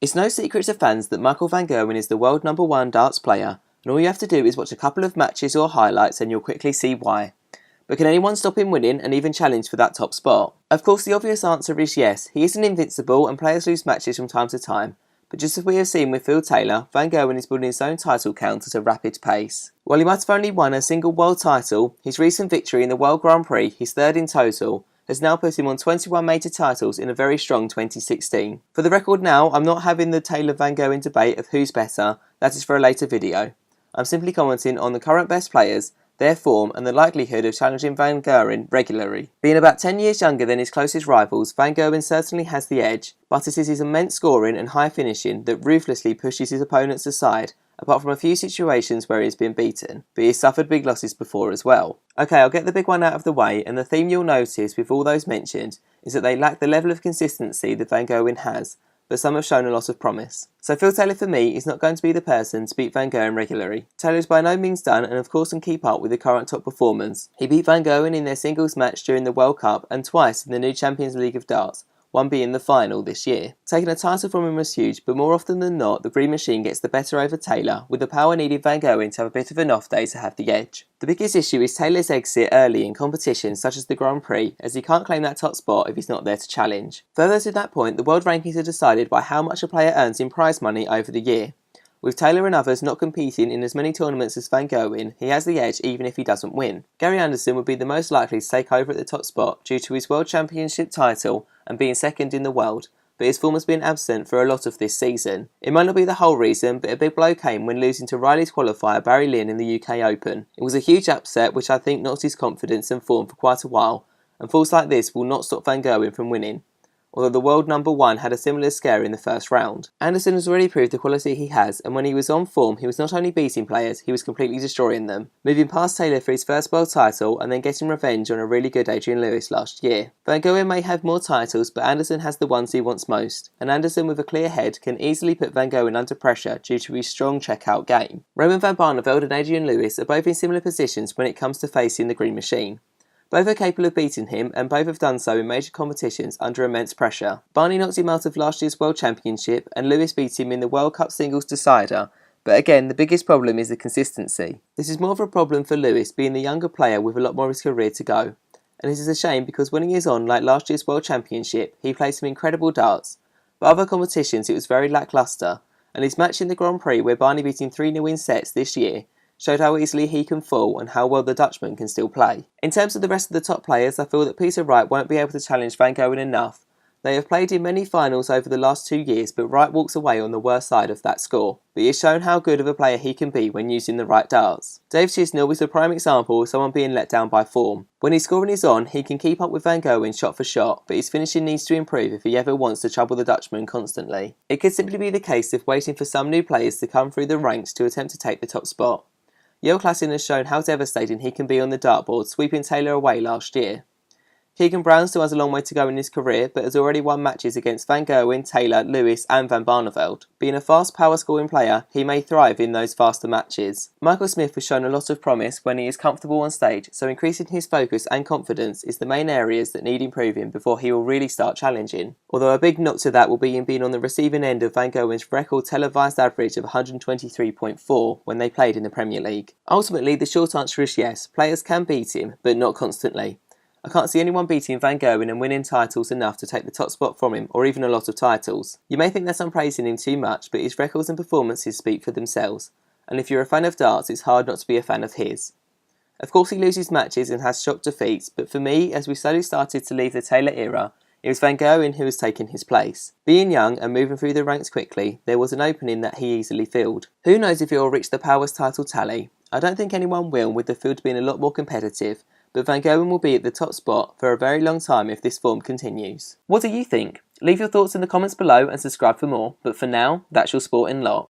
It's no secret to fans that Michael van Gerwen is the world #1 darts player, and all you have to do is watch a couple of matches or highlights and you'll quickly see why. But can anyone stop him winning and even challenge for that top spot? Of course the obvious answer is yes, he isn't invincible and players lose matches from time to time, but just as we have seen with Phil Taylor, Van Gerwen is building his own title count at a rapid pace. While he might have only won a single world title, his recent victory in the World Grand Prix, his third in total, has now put him on 21 major titles in a very strong 2016. For the record now, I'm not having the Taylor-Van Gerwen debate of who's better, that is for a later video. I'm simply commenting on the current best players, their form and the likelihood of challenging Van Gerwen regularly. Being about 10 years younger than his closest rivals, Van Gerwen certainly has the edge, but it is his immense scoring and high finishing that ruthlessly pushes his opponents aside, apart from a few situations where he has been beaten, but he has suffered big losses before as well. Okay, I'll get the big one out of the way, and the theme you'll notice with all those mentioned is that they lack the level of consistency that Van Gerwen has, but some have shown a lot of promise. So Phil Taylor for me is not going to be the person to beat Van Gerwen regularly. Taylor is by no means done and of course can keep up with the current top performers. He beat Van Gerwen in their singles match during the World Cup and twice in the new Champions League of Darts, one being the final this year. Taking a title from him was huge, but more often than not, the Green Machine gets the better over Taylor, with the power needed Van Gerwen to have a bit of an off day to have the edge. The biggest issue is Taylor's exit early in competitions such as the Grand Prix, as he can't claim that top spot if he's not there to challenge. Further to that point, the world rankings are decided by how much a player earns in prize money over the year. With Taylor and others not competing in as many tournaments as Van Gerwen, he has the edge even if he doesn't win. Gary Anderson would be the most likely to take over at the top spot due to his World Championship title and being second in the world, but his form has been absent for a lot of this season. It might not be the whole reason, but a big blow came when losing to Riley's qualifier Barry Lynn in the UK Open. It was a huge upset which I think knocked his confidence and form for quite a while, and falls like this will not stop Van Gerwen from winning, although the world #1 had a similar scare in the first round. Anderson has already proved the quality he has, and when he was on form he was not only beating players, he was completely destroying them, moving past Taylor for his first world title and then getting revenge on a really good Adrian Lewis last year. Van Gerwen may have more titles, but Anderson has the ones he wants most, and Anderson with a clear head can easily put Van Gerwen under pressure due to his strong check-out game. Roman van Barneveld and Adrian Lewis are both in similar positions when it comes to facing the Green Machine. Both are capable of beating him, and both have done so in major competitions under immense pressure. Barney knocked him out of last year's World Championship, and Lewis beat him in the World Cup singles decider, but again the biggest problem is the consistency. This is more of a problem for Lewis, being the younger player with a lot more of his career to go. And this is a shame because when he is on like last year's World Championship, he plays some incredible darts, but other competitions it was very lacklustre, and his match in the Grand Prix where Barney beat him 3-0 in sets this year showed how easily he can fall and how well the Dutchman can still play. In terms of the rest of the top players, I feel that Peter Wright won't be able to challenge Van Gerwen enough. They have played in many finals over the last 2 years, but Wright walks away on the worst side of that score. But he has shown how good of a player he can be when using the right darts. Dave Chisnell is a prime example of someone being let down by form. When his scoring is on, he can keep up with Van Gerwen shot for shot, but his finishing needs to improve if he ever wants to trouble the Dutchman constantly. It could simply be the case of waiting for some new players to come through the ranks to attempt to take the top spot. Jelle Klassen has shown how devastating he can be on the dartboard, sweeping Taylor away last year. Keegan Brown still has a long way to go in his career, but has already won matches against Van Gerwen, Taylor, Lewis and Van Barneveld. Being a fast power scoring player, he may thrive in those faster matches. Michael Smith has shown a lot of promise when he is comfortable on stage, so increasing his focus and confidence is the main areas that need improving before he will really start challenging. Although a big knock to that will be him being on the receiving end of Van Gerwen's record televised average of 123.4 when they played in the Premier League. Ultimately, the short answer is yes, players can beat him, but not constantly. I can't see anyone beating Van Gerwen and winning titles enough to take the top spot from him, or even a lot of titles. You may think that I'm praising him too much, but his records and performances speak for themselves, and if you're a fan of darts, it's hard not to be a fan of his. Of course he loses matches and has shock defeats, but for me, as we slowly started to leave the Taylor era, it was Van Gerwen who was taking his place. Being young and moving through the ranks quickly, there was an opening that he easily filled. Who knows if he will reach the Powers title tally? I don't think anyone will, with the field being a lot more competitive, but Van Gerwen will be at the top spot for a very long time if this form continues. What do you think? Leave your thoughts in the comments below and subscribe for more, but for now, that's your sporting lot.